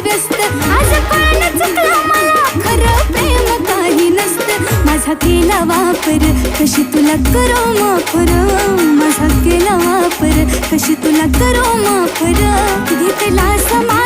व्यस्त. आज कळलं चुकलं मला, खरं प्रेम काही नसतं. माझा केला वापर कशी तुला करू माफ र, माझा केला वापर कशी तुला करू माफ र. घेतला समा